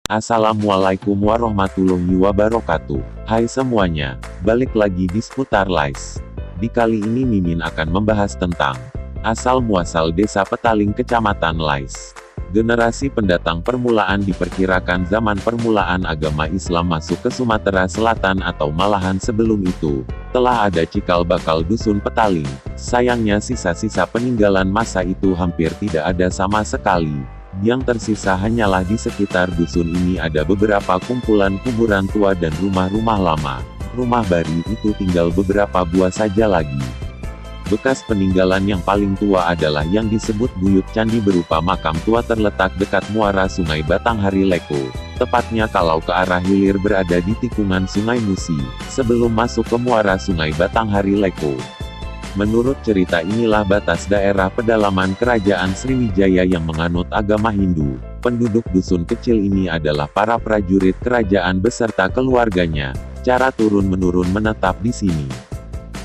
Assalamualaikum warahmatullahi wabarakatuh. Hai semuanya, balik lagi di seputar Lais. Di kali ini Mimin akan membahas tentang asal-muasal Desa Petaling Kecamatan Lais. Generasi pendatang permulaan diperkirakan zaman permulaan agama Islam masuk ke Sumatera Selatan atau malahan sebelum itu, telah ada cikal bakal dusun Petaling. Sayangnya sisa-sisa peninggalan masa itu hampir tidak ada sama sekali. Yang tersisa hanyalah di sekitar dusun ini ada beberapa kumpulan kuburan tua dan rumah-rumah lama. Rumah baru itu tinggal beberapa buah saja lagi. Bekas peninggalan yang paling tua adalah yang disebut Buyut Candi berupa makam tua terletak dekat muara Sungai Batanghari Leko. Tepatnya kalau ke arah hilir berada di tikungan Sungai Musi, sebelum masuk ke muara Sungai Batanghari Leko. Menurut cerita inilah batas daerah pedalaman Kerajaan Sriwijaya yang menganut agama Hindu. Penduduk dusun kecil ini adalah para prajurit kerajaan beserta keluarganya. Cara turun-menurun menetap di sini.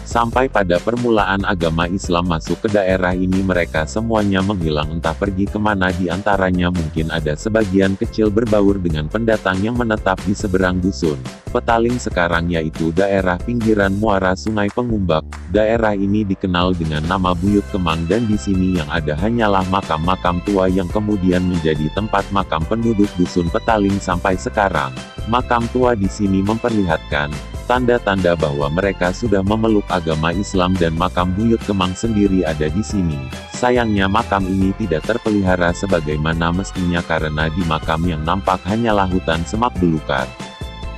Sampai pada permulaan agama Islam masuk ke daerah ini mereka semuanya menghilang entah pergi kemana, di antaranya mungkin ada sebagian kecil berbaur dengan pendatang yang menetap di seberang dusun Petaling sekarang, yaitu daerah pinggiran muara Sungai Pengumbak. Daerah ini dikenal dengan nama Buyut Kemang dan di sini yang ada hanyalah makam-makam tua yang kemudian menjadi tempat makam penduduk dusun Petaling sampai sekarang. Makam tua di sini memperlihatkan tanda-tanda bahwa mereka sudah memeluk agama Islam dan makam Buyut Kemang sendiri ada di sini. Sayangnya makam ini tidak terpelihara sebagaimana mestinya karena di makam yang nampak hanyalah hutan semak belukar.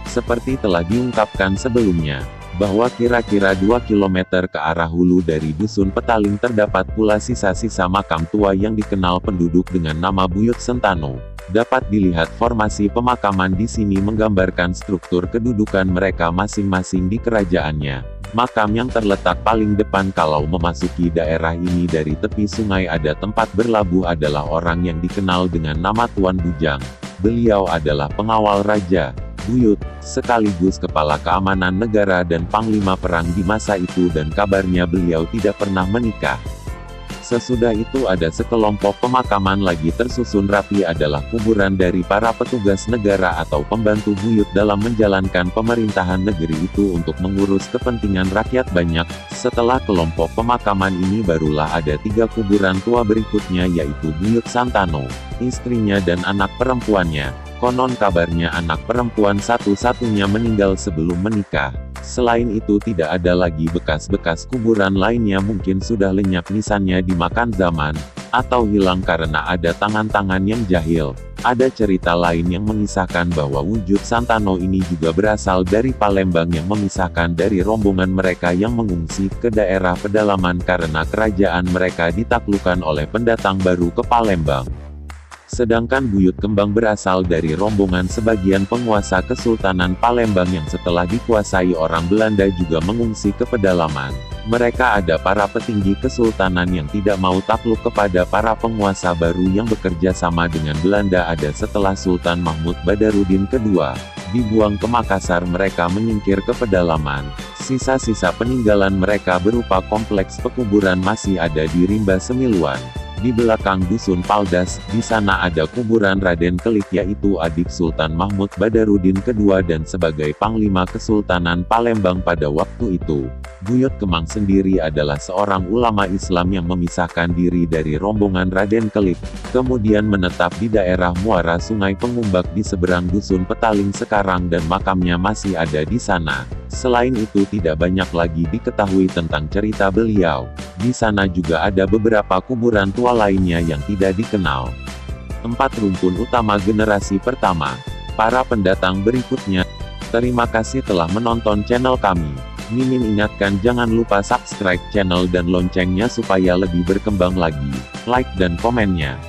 Seperti telah diungkapkan sebelumnya, bahwa kira-kira 2 km ke arah hulu dari dusun Petaling terdapat pula sisa-sisa makam tua yang dikenal penduduk dengan nama Buyut Sentano. Dapat dilihat formasi pemakaman di sini menggambarkan struktur kedudukan mereka masing-masing di kerajaannya. Makam yang terletak paling depan kalau memasuki daerah ini dari tepi sungai ada tempat berlabuh adalah orang yang dikenal dengan nama Tuan Bujang. Beliau adalah pengawal Raja Buyut, sekaligus kepala keamanan negara dan panglima perang di masa itu, dan kabarnya beliau tidak pernah menikah. Sesudah itu ada sekelompok pemakaman lagi tersusun rapi adalah kuburan dari para petugas negara atau pembantu Buyut dalam menjalankan pemerintahan negeri itu untuk mengurus kepentingan rakyat banyak. Setelah kelompok pemakaman ini barulah ada 3 kuburan tua berikutnya, yaitu Buyut Santano, istrinya dan anak perempuannya. Konon kabarnya anak perempuan satu-satunya meninggal sebelum menikah. Selain itu tidak ada lagi bekas-bekas kuburan lainnya, mungkin sudah lenyap nisannya dimakan zaman, atau hilang karena ada tangan-tangan yang jahil. Ada cerita lain yang mengisahkan bahwa wujud Santano ini juga berasal dari Palembang yang memisahkan dari rombongan mereka yang mengungsi ke daerah pedalaman karena kerajaan mereka ditaklukkan oleh pendatang baru ke Palembang. Sedangkan Buyut Kembang berasal dari rombongan sebagian penguasa Kesultanan Palembang yang setelah dikuasai orang Belanda juga mengungsi ke pedalaman. Mereka ada para petinggi kesultanan yang tidak mau takluk kepada para penguasa baru yang bekerja sama dengan Belanda. Ada setelah Sultan Mahmud Badarudin II dibuang ke Makassar, mereka menyingkir ke pedalaman. Sisa-sisa peninggalan mereka berupa kompleks pekuburan masih ada di Rimba Semiluan. Di belakang dusun Paldas, di sana ada kuburan Raden Kelik, yaitu adik Sultan Mahmud Badarudin II dan sebagai Panglima Kesultanan Palembang pada waktu itu. Buyut Kemang sendiri adalah seorang ulama Islam yang memisahkan diri dari rombongan Raden Kelik, kemudian menetap di daerah muara Sungai Pengumbak di seberang dusun Petaling sekarang dan makamnya masih ada di sana. Selain itu tidak banyak lagi diketahui tentang cerita beliau. Di sana juga ada beberapa kuburan tua lainnya yang tidak dikenal. 4 rumpun utama generasi pertama. Para pendatang berikutnya. Terima kasih telah menonton channel kami. Mimin ingatkan jangan lupa subscribe channel dan loncengnya supaya lebih berkembang lagi. Like dan komennya.